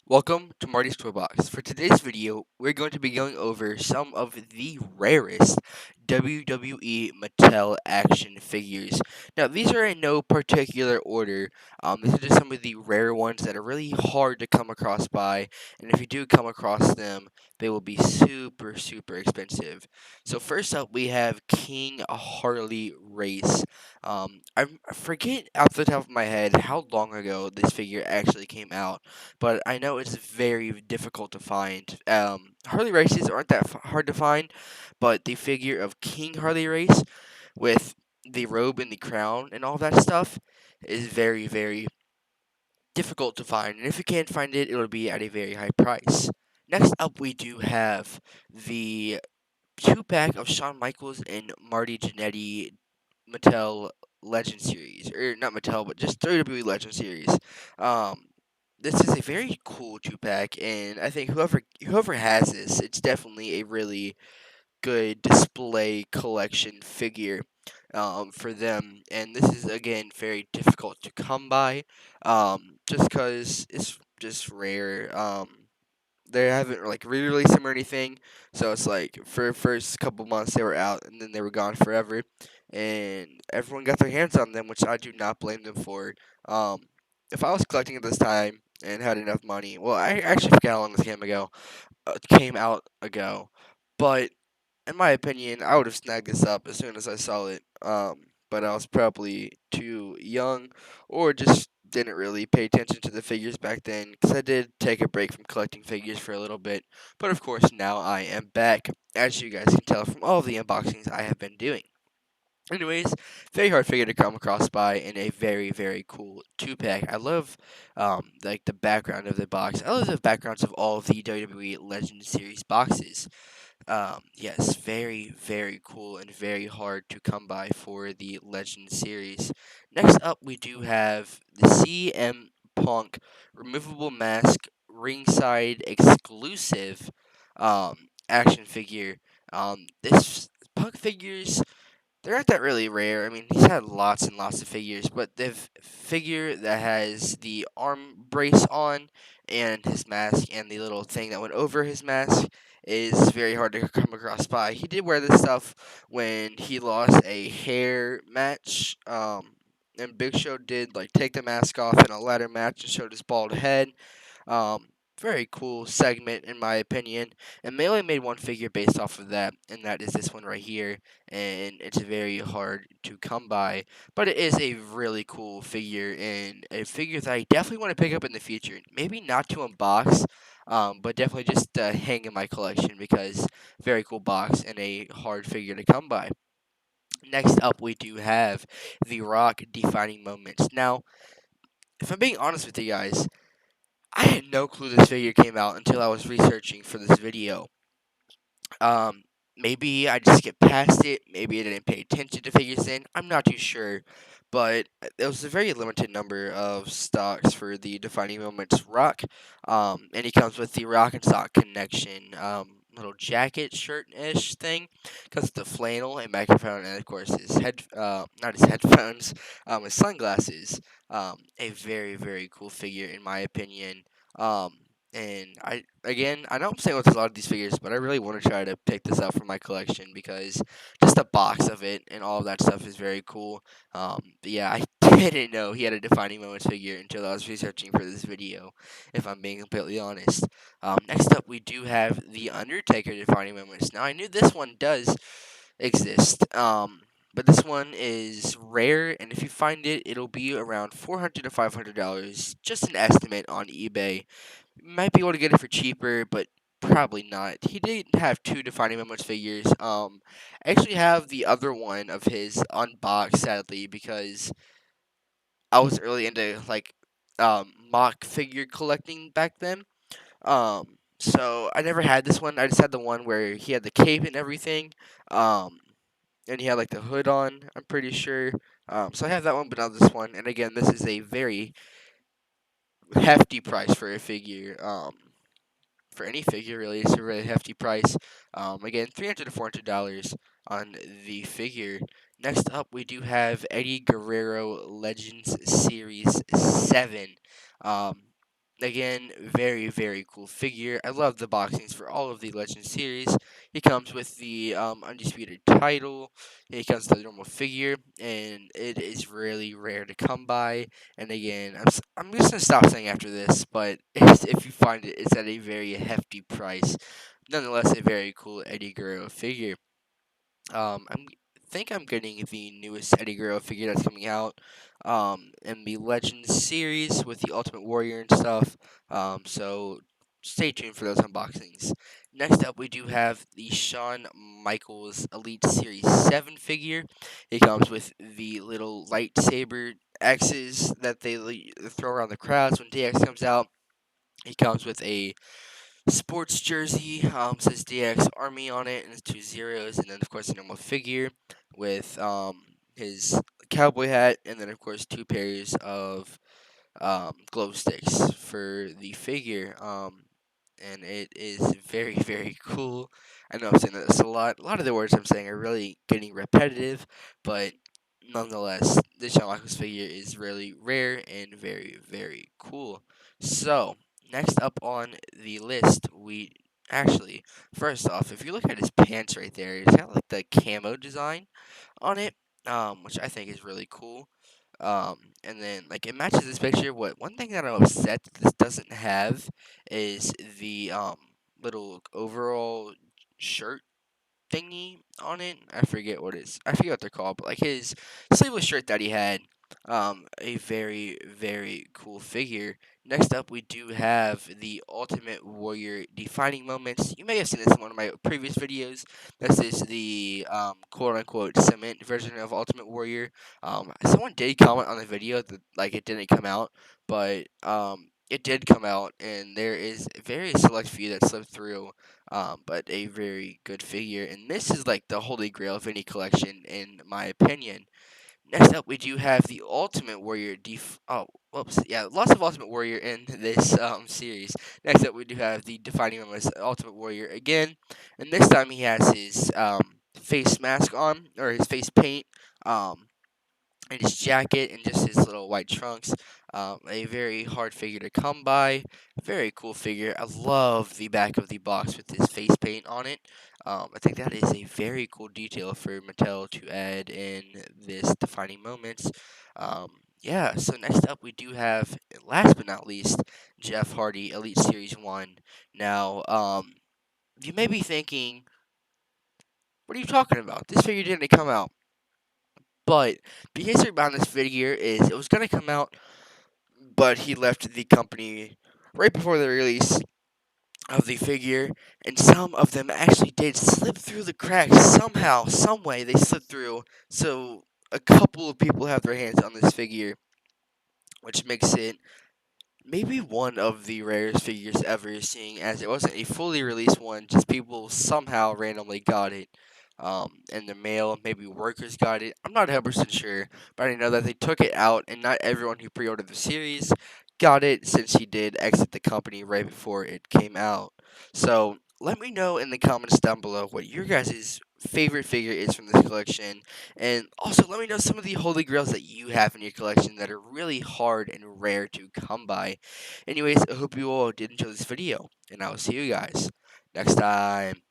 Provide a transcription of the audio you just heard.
Welcome to Marty's Toybox. For today's video, we're going to be going over some of the rarest WWE Mattel action figures. Now, these are in no particular order. These are just some of the rare ones that are really hard to come across by, and if you do come across them, they will be super, super expensive. So first up, we have King Harley Race. I forget off the top of my head how long ago this figure actually came out, but I know it's very difficult to find. Harley races aren't that hard to find, but the figure of King Harley Race with the robe and the crown and all that stuff is very, very difficult to find. And if you can't find it, it'll be at a very high price. Next up, we do have the two-pack of Shawn Michaels and Marty Jannetty Mattel Legend Series, or not Mattel, but just WWE Legend Series. Um, this is a very cool two-pack, and I think whoever has this, it's definitely a really good display collection figure for them. And this is again very difficult to come by, just because it's just rare. They haven't like re-released them or anything, so it's like for the first couple months they were out and then they were gone forever, and everyone got their hands on them, which I do not blame them for. Um, if I was collecting at this time and had enough money, well, I actually forget how long this came out ago, but in my opinion, I would have snagged this up as soon as I saw it. But I was probably too young, or just didn't really pay attention to the figures back then. Because I did take a break from collecting figures for a little bit. But of course, now I am back, as you guys can tell from all of the unboxings I have been doing. Anyways, very hard figure to come across by, and a very, very cool two-pack. I love like the background of the box. I love the backgrounds of all of the WWE Legend Series boxes. Yes, very, very cool and very hard to come by for the Legend series. Next up, we do have the CM Punk removable mask ringside exclusive action figure. This Punk figures, they're not that really rare. I mean, he's had lots and lots of figures, but the figure that has the arm brace on and his mask and the little thing that went over his mask is very hard to come across by. He did wear this stuff when he lost a hair match. And Big Show did like take the mask off in a ladder match and showed his bald head. Um, Very cool segment in my opinion. And Melee made one figure based off of that, and that is this one right here. And it's very hard to come by, but it is a really cool figure and a figure that I definitely want to pick up in the future. Maybe not to unbox, but definitely just hang in my collection because very cool box and a hard figure to come by. Next up, we do have the Rock defining moments. Now, if I'm being honest with you guys, I had no clue this figure came out until I was researching for this video. Um, Maybe I just skipped past it. Maybe I didn't pay attention to figures in. I'm not too sure. But there was a very limited number of stocks for the Defining Moments Rock. And he comes with the Rock and Sock Connection little jacket shirt ish thing. Comes with the flannel, a microphone, and of course his not his headphones, his sunglasses. A very, very cool figure in my opinion. Um, and I know I'm saying with a lot of these figures, but I really want to try to pick this up for my collection because just the box of it and all of that stuff is very cool. But yeah, I didn't know he had a Defining Moments figure until I was researching for this video, if I'm being completely honest. Next up, we do have the Undertaker Defining Moments. Now, I knew this one does exist. But this one is rare, and if you find it, it'll be around $400 to $500. Just an estimate on eBay. You might be able to get it for cheaper, but probably not. He did have two Defining Moments figures. I actually have the other one of his unboxed, sadly, because I was really into like mock figure collecting back then. So I never had this one. I just had the one where he had the cape and everything. Um, and he had like the hood on. I'm pretty sure. So I have that one, but not this one. And again, this is a very hefty price for a figure. For any figure, really, it's a really hefty price. Again, $300 to $400 on the figure. Next up, we do have Eddie Guerrero Legends Series 7. Um, Again, very cool figure. I love the boxings for all of the Legend series. He comes with the undisputed title. He comes with the normal figure, and it is really rare to come by. And again, I'm just gonna stop saying after this, but if you find it, it's at a very hefty price. Nonetheless, a very cool Eddie Guerrero figure. I'm think I'm getting the newest Eddie Guerrero figure that's coming out, in the Legends series with the Ultimate Warrior and stuff. So stay tuned for those unboxings. Next up, we do have the Shawn Michaels Elite Series 7 figure. It comes with the little lightsaber axes that they throw around the crowds when DX comes out. He comes with a sports jersey, says DX Army on it, and it's two zeros, and then of course a normal figure with his cowboy hat, and then of course two pairs of glow sticks for the figure. And it is very cool. I know I'm saying this a lot. A lot of the words I'm saying are really getting repetitive, but nonetheless, the Shawn Michaels figure is really rare and very cool. So next up on the list, we actually first off, if you look at his pants right there, it's got like the camo design on it, which I think is really cool. And then like it matches this picture. What one thing that I'm upset that this doesn't have is the little overall shirt thingy on it. I forget what it's. I forget what they're called, but like his sleeveless shirt that he had. A very cool figure. Next up, we do have the Ultimate Warrior defining moments. You may have seen this in one of my previous videos. This is the quote unquote cement version of Ultimate Warrior. Someone did comment on the video that like it didn't come out, but it did come out, and there is a very select few that slipped through, but a very good figure. And this is like the holy grail of any collection, in my opinion. Next up, we do have the Ultimate Warrior. Oh, whoops. Yeah, lots of Ultimate Warrior in this series. Next up, we do have the Defining Moments Ultimate Warrior again, and this time he has his face mask on, or his face paint. Um, and his jacket and just his little white trunks. A very hard figure to come by. Very cool figure. I love the back of the box with his face paint on it. I think that is a very cool detail for Mattel to add in this defining moments. Yeah, so next up we do have, last but not least, Jeff Hardy Elite Series 1. Now, you may be thinking, what are you talking about? This figure didn't come out. But the history behind this figure is it was going to come out, but he left the company right before the release of the figure, and some of them actually did slip through the cracks somehow, some way they slipped through. So a couple of people have their hands on this figure, which makes it maybe one of the rarest figures ever, seeing as it wasn't a fully released one, just people somehow randomly got it in the mail. Maybe workers got it. I'm not 100% sure, but I know that they took it out, and not everyone who pre ordered the series got it since he did exit the company right before it came out. So let me know in the comments down below what your guys' favorite figure is from this collection, and also let me know some of the holy grails that you have in your collection that are really hard and rare to come by. Anyways, I hope you all did enjoy this video, and I will see you guys next time.